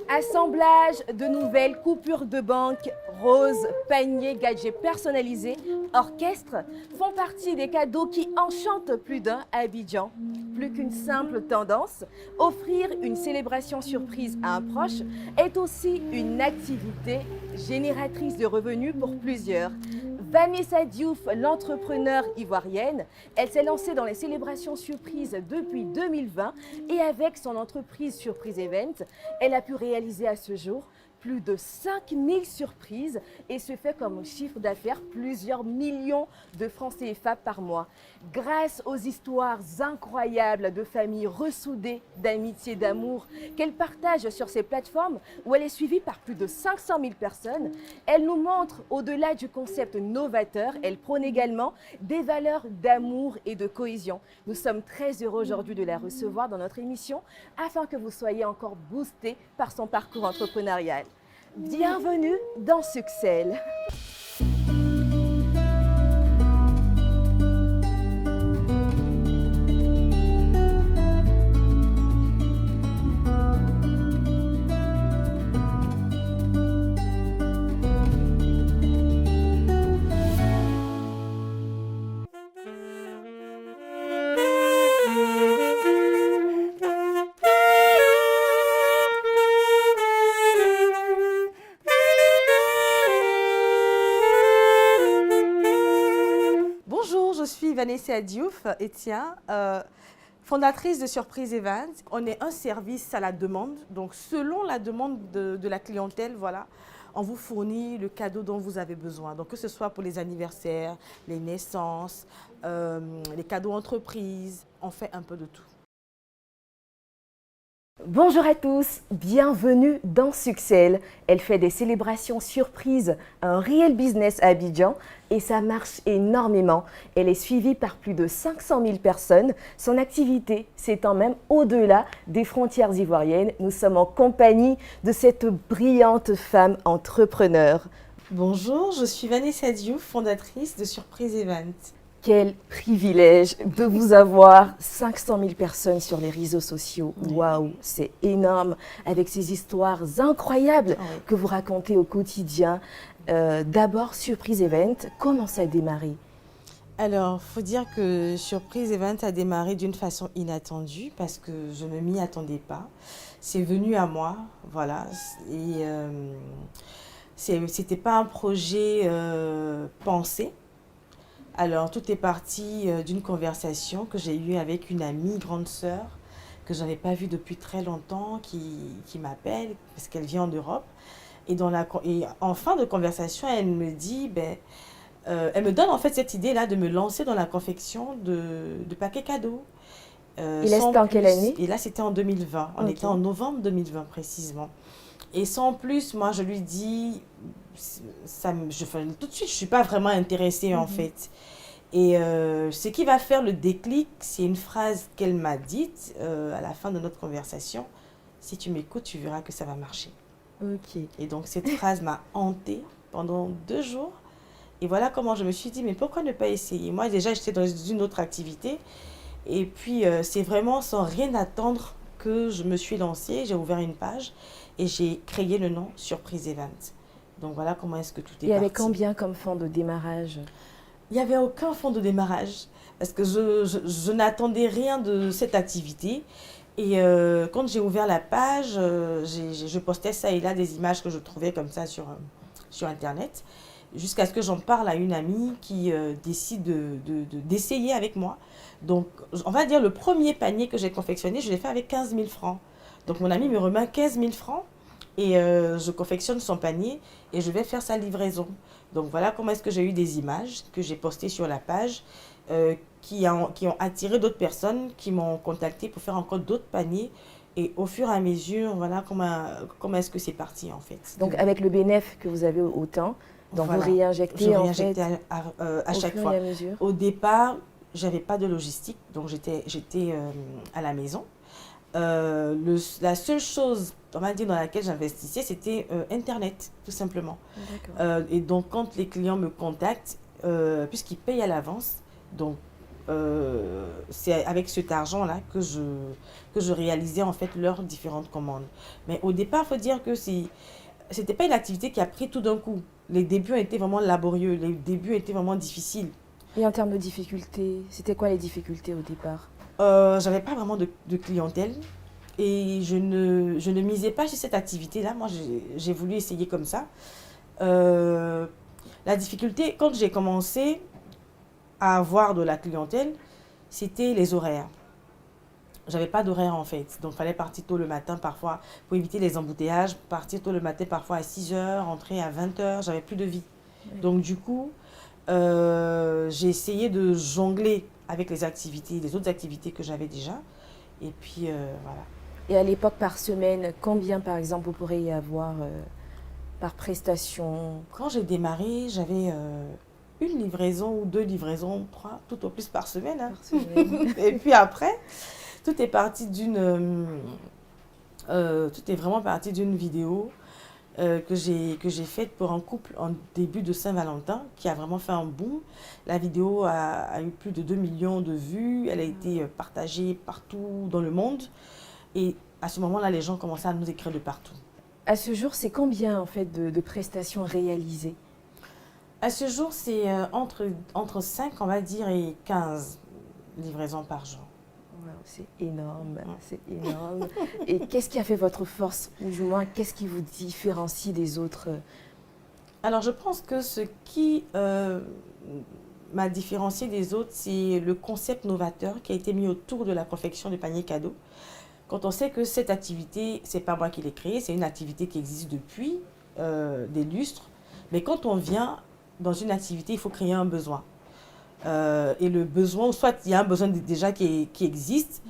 Assemblage de nouvelles coupures de banque, roses, paniers, gadgets personnalisés, orchestres font partie des cadeaux qui enchantent plus d'un à Abidjan. Plus qu'une simple tendance, offrir une célébration surprise à un proche est aussi une activité génératrice de revenus pour plusieurs. Vanessa Diouf, l'entrepreneur ivoirienne, elle s'est lancée dans les célébrations surprises depuis 2020 et avec son entreprise Surprise Event, elle a pu réaliser à ce jour plus de 5000 surprises et se fait comme chiffre d'affaires plusieurs millions de francs CFA par mois. Grâce aux histoires incroyables de familles ressoudées, d'amitié, d'amour qu'elle partage sur ses plateformes où elle est suivie par plus de 500 000 personnes, elle nous montre au-delà du concept novateur, elle prône également des valeurs d'amour et de cohésion. Nous sommes très heureux aujourd'hui de la recevoir dans notre émission afin que vous soyez encore boostés par son parcours entrepreneurial. Bienvenue dans Succel. Vanessa Diouf, fondatrice de Surprise Event. On est un service à la demande, donc selon la demande de la clientèle, voilà, on vous fournit le cadeau dont vous avez besoin. Donc que ce soit pour les anniversaires, les naissances, les cadeaux entreprises, on fait un peu de tout. Bonjour à tous, bienvenue dans Succel. Elle fait des célébrations surprises, un réel business à Abidjan et ça marche énormément. Elle est suivie par plus de 500 000 personnes. Son activité s'étend même au-delà des frontières ivoiriennes. Nous sommes en compagnie de cette brillante femme entrepreneur. Bonjour, je suis Vanessa Diouf, fondatrice de Surprise Event. Quel privilège de vous avoir 500 000 personnes sur les réseaux sociaux. Waouh, c'est énorme avec ces histoires incroyables que vous racontez au quotidien. D'abord, Surprise Event, comment ça a démarré? Alors, il faut dire que Surprise Event a démarré d'une façon inattendue parce que je ne m'y attendais pas. C'est venu à moi, voilà. Et c'était pas un projet pensé. Alors, tout est parti d'une conversation que j'ai eue avec une amie, grande sœur, que je n'avais pas vue depuis très longtemps, qui m'appelle parce qu'elle vit en Europe. Et en fin de conversation, elle me dit, elle me donne en fait cette idée-là de me lancer dans la confection de paquets cadeaux. Et là, c'était en quelle année? Et là, c'était en 2020. On était en novembre 2020 précisément. Et sans plus, moi, je lui dis, tout de suite, je ne suis pas vraiment intéressée en fait. Et ce qui va faire le déclic, c'est une phrase qu'elle m'a dite à la fin de notre conversation. Si tu m'écoutes, tu verras que ça va marcher. Et donc, cette phrase m'a hantée pendant 2 jours. Et voilà comment je me suis dit, mais pourquoi ne pas essayer? Moi, déjà, j'étais dans une autre activité. Et puis, c'est vraiment sans rien attendre que je me suis lancée. J'ai ouvert une page et j'ai créé le nom Surprise Event. Donc, voilà comment est-ce que tout est parti. Il y avait combien comme fonds de démarrage? Il n'y avait aucun fonds de démarrage parce que je n'attendais rien de cette activité. Et quand j'ai ouvert la page, je postais ça et là des images que je trouvais comme ça sur Internet. Jusqu'à ce que j'en parle à une amie qui décide d'essayer avec moi. Donc, on va dire le premier panier que j'ai confectionné, je l'ai fait avec 15 000 francs. Donc, mon amie me remet 15 000 francs et je confectionne son panier et je vais faire sa livraison. Donc, voilà comment est-ce que j'ai eu des images que j'ai postées sur la page qui ont attiré d'autres personnes qui m'ont contacté pour faire encore d'autres paniers. Et au fur et à mesure, voilà comment est-ce que c'est parti en fait. Donc, avec le bénéfice que vous avez autant, donc voilà, vous réinjectez en fait à chaque fois. Au départ, j'avais pas de logistique, donc j'étais à la maison. La seule chose, on va dire, dans laquelle j'investissais, c'était Internet, tout simplement. Et donc, quand les clients me contactent, puisqu'ils payent à l'avance, donc c'est avec cet argent-là que je réalisais en fait leurs différentes commandes. Mais au départ, il faut dire que c'était pas une activité qui a pris tout d'un coup. Les débuts ont été vraiment laborieux, les débuts étaient vraiment difficiles. Et en termes de difficultés, c'était quoi les difficultés au départ? J'avais pas vraiment de clientèle et je ne misais pas sur cette activité-là. Moi, j'ai voulu essayer comme ça. La difficulté, quand j'ai commencé à avoir de la clientèle, c'était les horaires. J'avais pas d'horaire en fait, donc il fallait partir tôt le matin parfois pour éviter les embouteillages, partir tôt le matin parfois à 6 heures, rentrer à 20 heures, j'avais plus de vie. Oui. Donc du coup, j'ai essayé de jongler avec les autres activités que j'avais déjà, et puis voilà. Et à l'époque, par semaine, combien par exemple vous pourriez y avoir par prestation? Quand j'ai démarré, j'avais une livraison ou 2 livraisons, 3, tout au plus par semaine. Hein. Par semaine. Et puis après, tout est vraiment parti d'une vidéo que j'ai faite pour un couple en début de Saint-Valentin qui a vraiment fait un boom. La vidéo a eu plus de 2 millions de vues, elle a été partagée partout dans le monde et à ce moment-là, les gens commençaient à nous écrire de partout. À ce jour, c'est combien en fait de prestations réalisées? À ce jour, c'est entre 5, on va dire, et 15 livraisons par jour. Wow, c'est énorme, c'est énorme. Et qu'est-ce qui a fait votre force, ou du moins, qu'est-ce qui vous différencie des autres? Alors, je pense que ce qui m'a différenciée des autres, c'est le concept novateur qui a été mis autour de la confection de paniers cadeaux. Quand on sait que cette activité, c'est pas moi qui l'ai créée, c'est une activité qui existe depuis des lustres. Mais quand on vient dans une activité, il faut créer un besoin. Et le besoin, soit il y a un besoin déjà qui existe,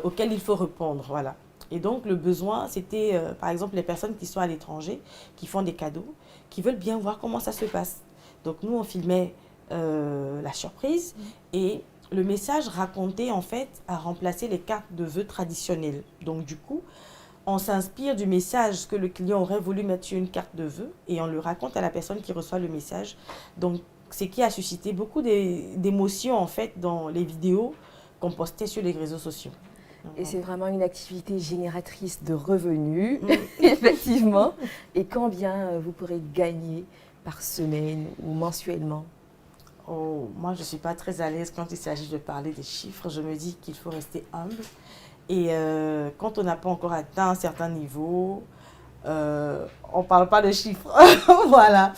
auquel il faut répondre. Voilà. Et donc, le besoin, c'était, par exemple, les personnes qui sont à l'étranger, qui font des cadeaux, qui veulent bien voir comment ça se passe. Donc, nous, on filmait la surprise et le message raconté, en fait, a remplacé les cartes de vœux traditionnelles. Donc, du coup, on s'inspire du message que le client aurait voulu mettre sur une carte de vœux et on le raconte à la personne qui reçoit le message. Donc, ce qui a suscité beaucoup d'émotions, en fait, dans les vidéos qu'on postait sur les réseaux sociaux. Et c'est vraiment une activité génératrice de revenus, effectivement. Et combien vous pourrez gagner par semaine ou mensuellement? Oh, moi, je ne suis pas très à l'aise quand il s'agit de parler des chiffres. Je me dis qu'il faut rester humble. Et quand on n'a pas encore atteint un certain niveau, on ne parle pas de chiffres. Voilà.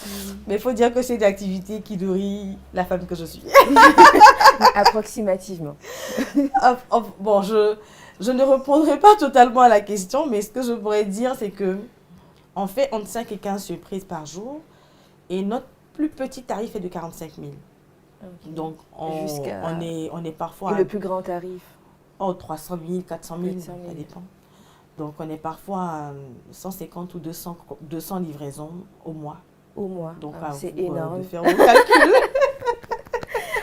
Mais il faut dire que c'est une activité qui nourrit la femme que je suis. Approximativement. Bon, je ne répondrai pas totalement à la question, mais ce que je pourrais dire, c'est qu'on fait entre 5 et 15 surprises par jour. Et notre plus petit tarif est de 45 000. Okay. Donc, on est parfois... Et le plus grand tarif? 300 000, 400 000, ça dépend. Donc, on est parfois à 150 ou 200 livraisons au mois. Au mois, donc c'est énorme. De faire vos calculs.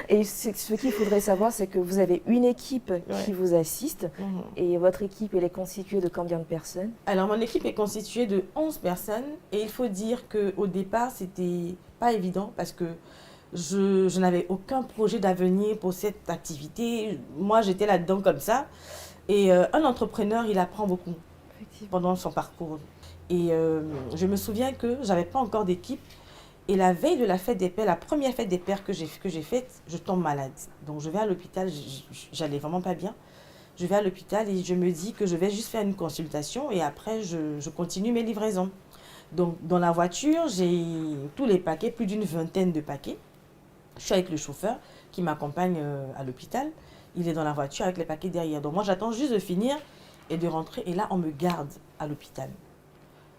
Et ce qu'il faudrait savoir, c'est que vous avez une équipe qui vous assiste. Et votre équipe, elle est constituée de combien de personnes? Alors, mon équipe est constituée de 11 personnes. Et il faut dire qu'au départ, c'était pas évident parce que je n'avais aucun projet d'avenir pour cette activité. Moi, j'étais là-dedans comme ça. Et un entrepreneur, il apprend beaucoup pendant son parcours. Et je me souviens que je n'avais pas encore d'équipe. Et la veille de la fête des pères, la première fête des pères que j'ai faite, je tombe malade. Donc, je vais à l'hôpital, j'allais vraiment pas bien. Je vais à l'hôpital et je me dis que je vais juste faire une consultation et après, je continue mes livraisons. Donc, dans la voiture, j'ai tous les paquets, plus d'une vingtaine de paquets. Je suis avec le chauffeur qui m'accompagne à l'hôpital. Il est dans la voiture avec les paquets derrière. Donc moi, j'attends juste de finir et de rentrer. Et là, on me garde à l'hôpital.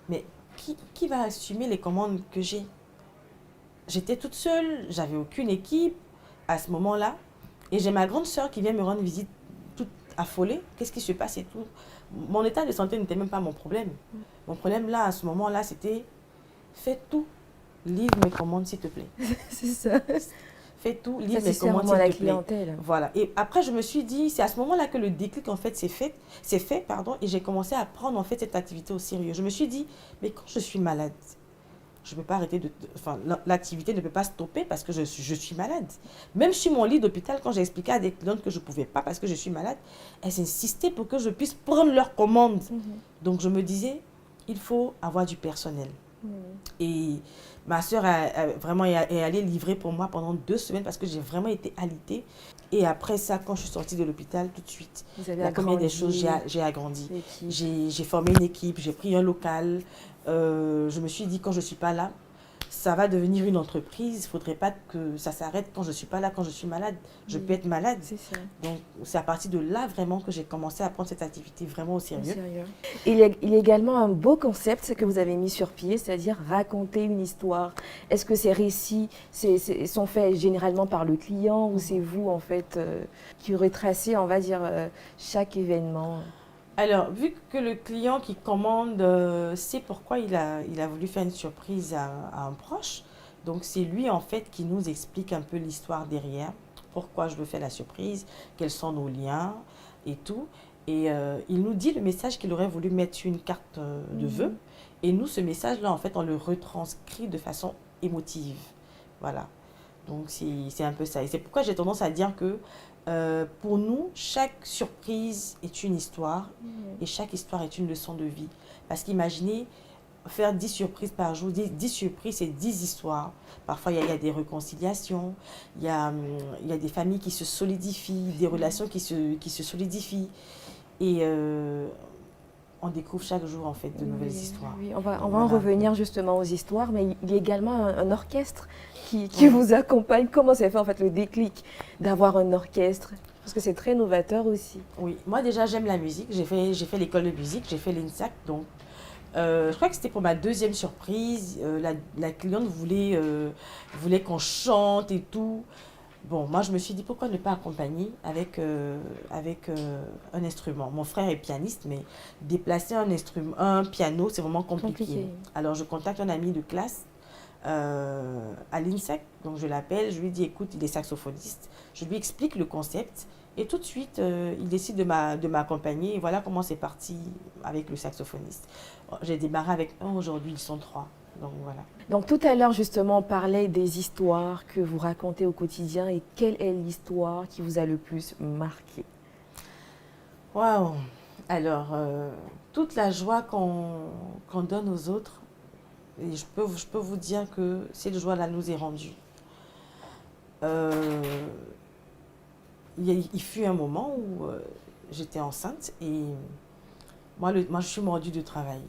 Mais qui va assumer les commandes que j'ai? J'étais toute seule, j'avais aucune équipe à ce moment-là. Et j'ai ma grande sœur qui vient me rendre visite toute affolée. Qu'est-ce qui se passe et tout? Mon état de santé n'était même pas mon problème. Mon problème là, à ce moment-là, c'était fais tout. Livre mes commandes, s'il te plaît. C'est ça. fais tout, Ça, livre c'est les commandes vraiment la s'il te plaît. clientèle. Voilà. Et après, je me suis dit, c'est à ce moment-là que le déclic, en fait, c'est fait, pardon, et j'ai commencé à prendre, en fait, cette activité au sérieux. Je me suis dit, mais quand je suis malade, je ne peux pas arrêter enfin, l'activité ne peut pas stopper parce que je suis malade. Même sur mon lit d'hôpital, quand j'ai expliqué à des clientes que je ne pouvais pas parce que je suis malade, elles insistaient pour que je puisse prendre leurs commandes. Donc, je me disais, il faut avoir du personnel. Et ma soeur vraiment est allée livrer pour moi pendant 2 semaines parce que j'ai vraiment été alitée. Et après ça, quand je suis sortie de l'hôpital, tout de suite, Vous avez la première des agrandi choses, j'ai agrandi. l'équipe. J'ai formé une équipe, j'ai pris un local. Je me suis dit, quand je ne suis pas là, ça va devenir une entreprise. Il ne faudrait pas que ça s'arrête quand je ne suis pas là, quand je suis malade. Je peux être malade. C'est ça. Donc, c'est à partir de là vraiment que j'ai commencé à prendre cette activité vraiment au sérieux. Il y a également un beau concept que vous avez mis sur pied, c'est-à-dire raconter une histoire. Est-ce que ces récits sont faits généralement par le client ou c'est vous, en fait, qui retracez, on va dire, chaque événement? Alors, vu que le client qui commande sait pourquoi il a voulu faire une surprise à un proche, donc c'est lui en fait qui nous explique un peu l'histoire derrière, pourquoi je veux faire la surprise, quels sont nos liens et tout. Et il nous dit le message qu'il aurait voulu mettre sur une carte de vœux. Et nous, ce message-là, en fait, on le retranscrit de façon émotive. Voilà. Donc, c'est un peu ça. Et c'est pourquoi j'ai tendance à dire que pour nous, chaque surprise est une histoire et chaque histoire est une leçon de vie. Parce qu'imaginez, faire 10 surprises par jour, 10 surprises, c'est 10 histoires. Parfois, il y a des réconciliations, il y a des familles qui se solidifient, des relations qui se solidifient. Et on découvre chaque jour, en fait, de nouvelles histoires. Oui, on va en revenir justement aux histoires, mais il y a également un orchestre qui vous accompagne. Comment s'est fait, en fait, le déclic d'avoir un orchestre? Parce que c'est très novateur aussi. Oui, moi déjà, j'aime la musique. J'ai fait l'école de musique, j'ai fait l'INSAC, donc je crois que c'était pour ma 2e surprise. La cliente voulait qu'on chante et tout. Bon, moi, je me suis dit, pourquoi ne pas accompagner avec un instrument. Mon frère est pianiste, mais déplacer un piano, c'est vraiment compliqué. Alors, je contacte un ami de classe à l'INSEC. Donc, je l'appelle, je lui dis, écoute, il est saxophoniste. Je lui explique le concept. Et tout de suite, il décide de m'accompagner. Et voilà comment c'est parti avec le saxophoniste. J'ai démarré avec un, aujourd'hui, ils sont 3. Donc, voilà. Donc, tout à l'heure, justement, on parlait des histoires que vous racontez au quotidien. Et quelle est l'histoire qui vous a le plus marqué? Waouh! Alors, toute la joie qu'on donne aux autres, et je peux vous dire que cette joie-là nous est rendue. Il fut un moment où j'étais enceinte et moi, je suis mordue de travail.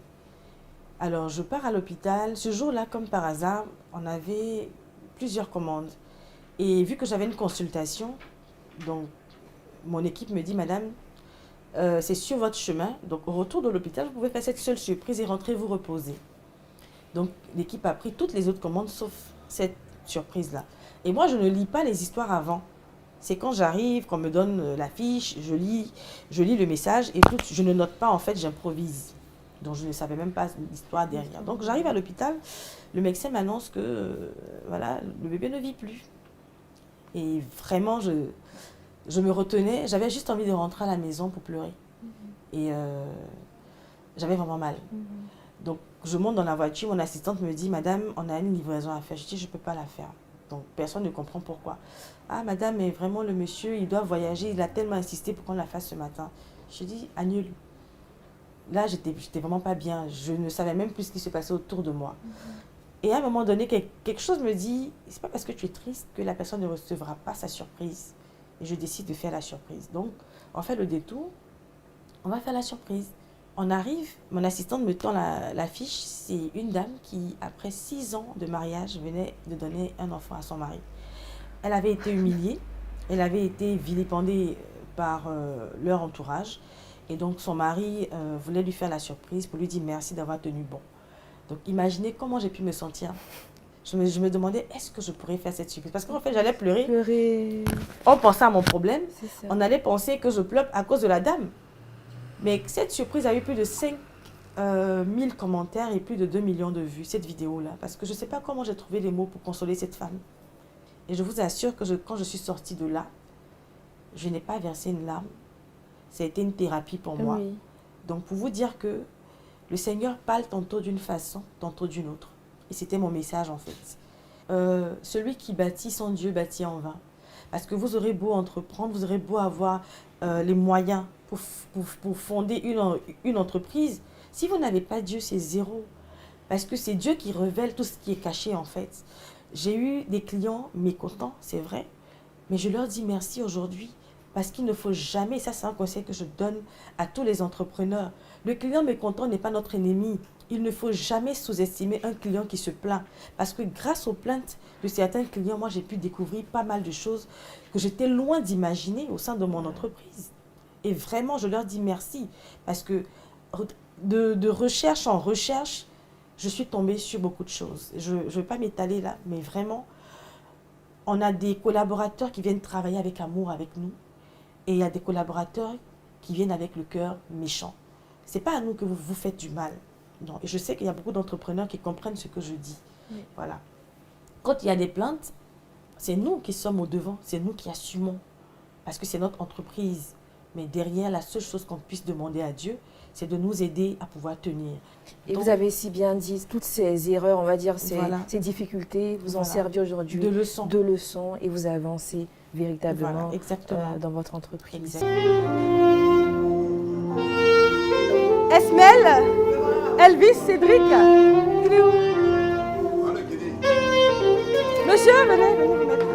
Alors, je pars à l'hôpital. Ce jour-là, comme par hasard, on avait plusieurs commandes. Et vu que j'avais une consultation, donc mon équipe me dit, madame, c'est sur votre chemin. Donc, au retour de l'hôpital, vous pouvez faire cette seule surprise et rentrer vous reposer. Donc, l'équipe a pris toutes les autres commandes sauf cette surprise-là. Et moi, je ne lis pas les histoires avant. C'est quand j'arrive, qu'on me donne la fiche, je lis le message et tout, je ne note pas, en fait, j'improvise. Donc, je ne savais même pas l'histoire derrière. Donc, j'arrive à l'hôpital, le médecin m'annonce que voilà, le bébé ne vit plus. Et vraiment, je me retenais. J'avais juste envie de rentrer à la maison pour pleurer. Et j'avais vraiment mal. Donc, je monte dans la voiture. Mon assistante me dit, madame, on a une livraison à faire. Je dis, je ne peux pas la faire. Donc, personne ne comprend pourquoi. Ah, madame, mais vraiment, le monsieur, il doit voyager. Il a tellement insisté pour qu'on la fasse ce matin. Je dis, annule. Là, j'étais vraiment pas bien. Je ne savais même plus ce qui se passait autour de moi. Et à un moment donné, quelque chose me dit, c'est pas parce que tu es triste que la personne ne recevra pas sa surprise. Et je décide de faire la surprise. Donc, on fait le détour. On va faire la surprise. On arrive, mon assistante me tend la fiche. C'est une dame qui, après 6 ans de mariage, venait de donner un enfant à son mari. Elle avait été humiliée. Elle avait été vilipendée par leur entourage. Et donc, son mari voulait lui faire la surprise pour lui dire merci d'avoir tenu bon. Donc, imaginez comment j'ai pu me sentir. Je me demandais, est-ce que je pourrais faire cette surprise? Parce qu'en fait, j'allais pleurer. On pensait à mon problème. On allait penser que je pleure à cause de la dame. Mais cette surprise a eu plus de 5 000 commentaires et plus de 2 millions de vues, cette vidéo-là. Parce que je ne sais pas comment j'ai trouvé les mots pour consoler cette femme. Et je vous assure que quand je suis sortie de là, je n'ai pas versé une larme. Ça a été une thérapie pour moi. Oui. Donc, pour vous dire que le Seigneur parle tantôt d'une façon, tantôt d'une autre. Et c'était mon message, en fait. Celui qui bâtit sans Dieu bâtit en vain. Parce que vous aurez beau entreprendre, vous aurez beau avoir les moyens pour fonder une entreprise. Si vous n'avez pas Dieu, c'est zéro. Parce que c'est Dieu qui révèle tout ce qui est caché, en fait. J'ai eu des clients mécontents, c'est vrai. Mais je leur dis merci aujourd'hui. Parce qu'il ne faut jamais, ça c'est un conseil que je donne à tous les entrepreneurs. Le client mécontent n'est pas notre ennemi. Il ne faut jamais sous-estimer un client qui se plaint. Parce que grâce aux plaintes de certains clients, moi j'ai pu découvrir pas mal de choses que j'étais loin d'imaginer au sein de mon entreprise. Et vraiment, je leur dis merci. Parce que de recherche en recherche, je suis tombée sur beaucoup de choses. Je ne vais pas m'étaler là, mais vraiment, on a des collaborateurs qui viennent travailler avec amour avec nous. Et il y a des collaborateurs qui viennent avec le cœur méchant. Ce n'est pas à nous que vous vous faites du mal. Non. Et je sais qu'il y a beaucoup d'entrepreneurs qui comprennent ce que je dis. Oui. Voilà. Quand il y a des plaintes, c'est nous qui sommes au devant, c'est nous qui assumons. Parce que c'est notre entreprise. Mais derrière, la seule chose qu'on puisse demander à Dieu, c'est de nous aider à pouvoir tenir. Et donc, vous avez si bien dit, toutes ces erreurs, on va dire, ces difficultés, vous en servez aujourd'hui de leçons et vous avancez véritablement dans votre entreprise. Esmel, Elvis, Cédric, il est où? Monsieur, venez vous mettre.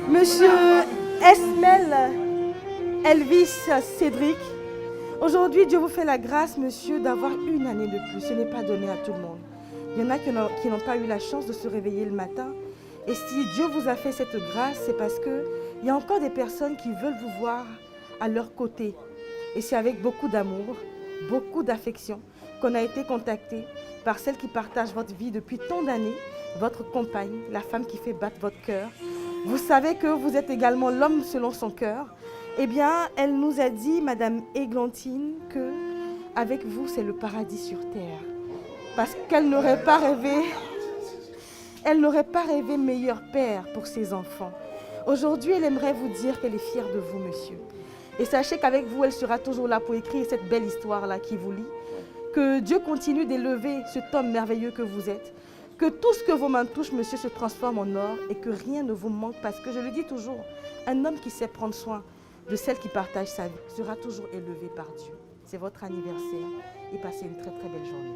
Monsieur Esmel, Elvis, Cédric, aujourd'hui Dieu vous fait la grâce, monsieur, d'avoir une année de plus. Ce n'est pas donné à tout le monde. Il y en a qui n'ont pas eu la chance de se réveiller le matin. Et si Dieu vous a fait cette grâce, c'est parce qu'il y a encore des personnes qui veulent vous voir à leur côté. Et c'est avec beaucoup d'amour, beaucoup d'affection qu'on a été contacté par celle qui partage votre vie depuis tant d'années, votre compagne, la femme qui fait battre votre cœur. Vous savez que vous êtes également l'homme selon son cœur. Eh bien, elle nous a dit, Madame Églantine, que avec vous, c'est le paradis sur terre. Parce qu'elle n'aurait pas rêvé meilleur père pour ses enfants. Aujourd'hui, elle aimerait vous dire qu'elle est fière de vous, monsieur. Et sachez qu'avec vous, elle sera toujours là pour écrire cette belle histoire-là qui vous lie. Que Dieu continue d'élever cet homme merveilleux que vous êtes. Que tout ce que vos mains touchent, monsieur, se transforme en or et que rien ne vous manque. Parce que je le dis toujours, un homme qui sait prendre soin de celle qui partage sa vie sera toujours élevé par Dieu. C'est votre anniversaire et passez une très très belle journée.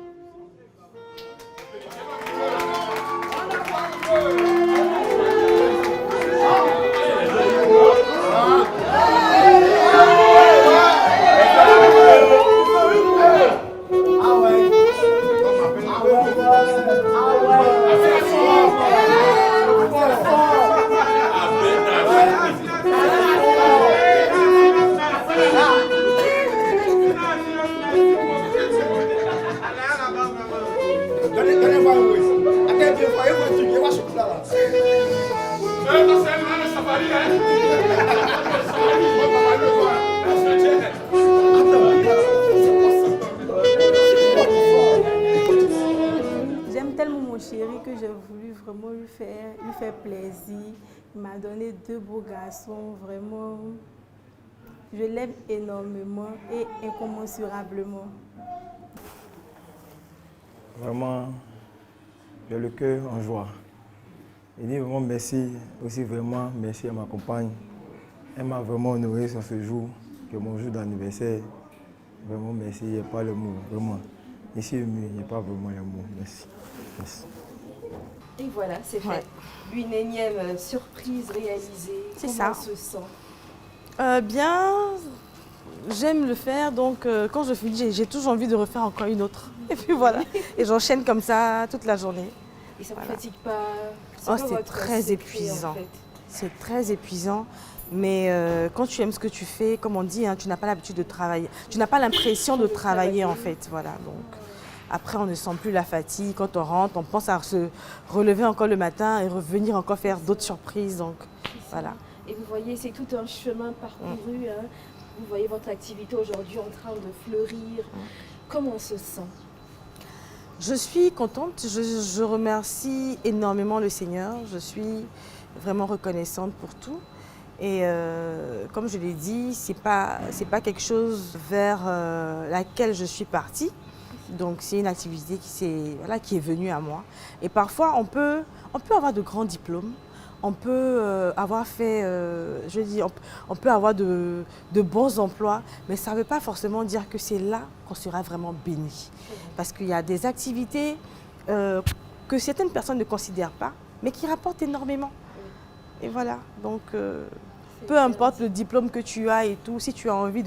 J'aime tellement mon chéri que j'ai voulu vraiment lui faire plaisir. Il m'a donné 2 beaux garçons, vraiment. Je l'aime énormément et incommensurablement. Vraiment, j'ai le cœur en joie. Je dis vraiment merci, aussi vraiment merci à ma compagne. Elle m'a vraiment honoré sur ce jour, que mon jour d'anniversaire. Vraiment merci, il n'y a pas le mot, vraiment. Ici, il n'y a pas vraiment le mot, merci. Merci. Et voilà, c'est fait. Une énième surprise réalisée. C'est Comment ça. on se sent? Bien, j'aime le faire, donc quand je finis, j'ai toujours envie de refaire encore une autre. Et puis voilà, et j'enchaîne comme ça toute la journée. Et ça ne vous fatigue pas? Oh, c'est très épuisant. En fait. C'est très épuisant, mais quand tu aimes ce que tu fais, comme on dit, hein, tu n'as pas l'habitude de travailler. Tu n'as pas l'impression de travailler en fait, voilà. Donc Après, on ne sent plus la fatigue. Quand on rentre, on pense à se relever encore le matin et revenir encore faire d'autres surprises. Donc, voilà. Et vous voyez, c'est tout un chemin parcouru. Hein. Vous voyez votre activité aujourd'hui en train de fleurir. Comment on se sent? Je suis contente. Je remercie énormément le Seigneur. Je suis vraiment reconnaissante pour tout. Et comme je l'ai dit, c'est pas quelque chose vers laquelle je suis partie. Donc c'est une activité qui est venue à moi. Et parfois on peut avoir de grands diplômes, on peut avoir fait, on peut avoir de bons emplois, mais ça ne veut pas forcément dire que c'est là qu'on sera vraiment béni. Parce qu'il y a des activités que certaines personnes ne considèrent pas, mais qui rapportent énormément. Et voilà, donc peu importe le diplôme que tu as et tout, si tu as envie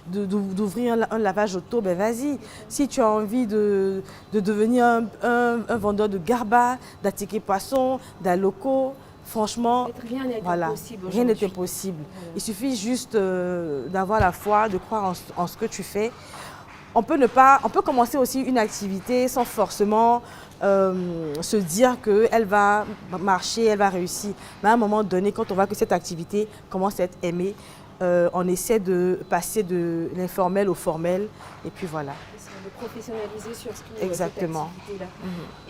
d'ouvrir un lavage auto, ben vas-y. Si tu as envie de devenir un vendeur de garba, d'attiquer poisson, d'aloco, franchement, Rien n'est voilà, impossible rien n'est aujourd'hui. impossible. Il suffit juste d'avoir la foi, de croire en ce que tu fais. On peut commencer aussi une activité sans forcément se dire qu'elle va marcher, elle va réussir. Mais à un moment donné, quand on voit que cette activité commence à être aimée, on essaie de passer de l'informel au formel. Et puis voilà. De professionnaliser surtout Exactement. cette activité-là.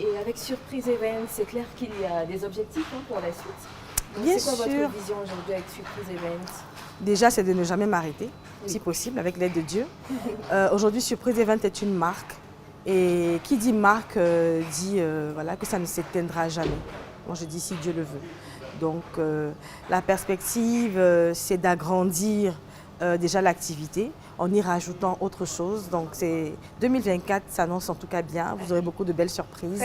Et avec Surprise Event, c'est clair qu'il y a des objectifs pour la suite. Donc, Bien c'est quoi sûr. votre vision aujourd'hui avec Surprise Event? Déjà, c'est de ne jamais m'arrêter, si possible, avec l'aide de Dieu. Aujourd'hui, Surprise Event est une marque. Et qui dit marque dit voilà, que ça ne s'éteindra jamais. Moi, je dis si Dieu le veut. Donc, la perspective, c'est d'agrandir déjà l'activité en y rajoutant autre chose. Donc, 2024 s'annonce en tout cas bien. Vous aurez beaucoup de belles surprises.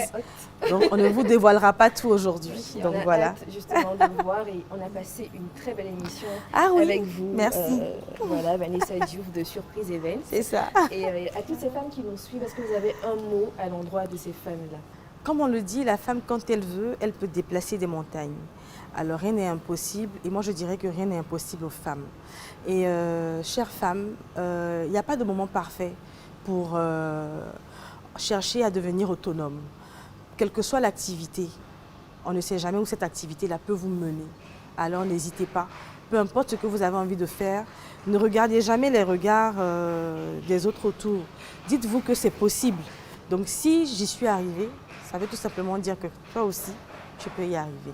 Donc, on ne vous dévoilera pas tout aujourd'hui. Donc, voilà. Hâte justement de vous voir et on a passé une très belle émission Oui, avec vous. merci. Voilà, Vanessa Diouf de Surprise Event. C'est ça. Et à toutes ces femmes qui nous suivent, est-ce que vous avez un mot à l'endroit de ces femmes-là? Comme on le dit, la femme, quand elle veut, elle peut déplacer des montagnes. Alors rien n'est impossible, et moi je dirais que rien n'est impossible aux femmes. Et chères femmes, il n'y a pas de moment parfait pour chercher à devenir autonome. Quelle que soit l'activité, on ne sait jamais où cette activité-là peut vous mener. Alors n'hésitez pas, peu importe ce que vous avez envie de faire, ne regardez jamais les regards des autres autour. Dites-vous que c'est possible. Donc si j'y suis arrivée, ça veut tout simplement dire que toi aussi, tu peux y arriver.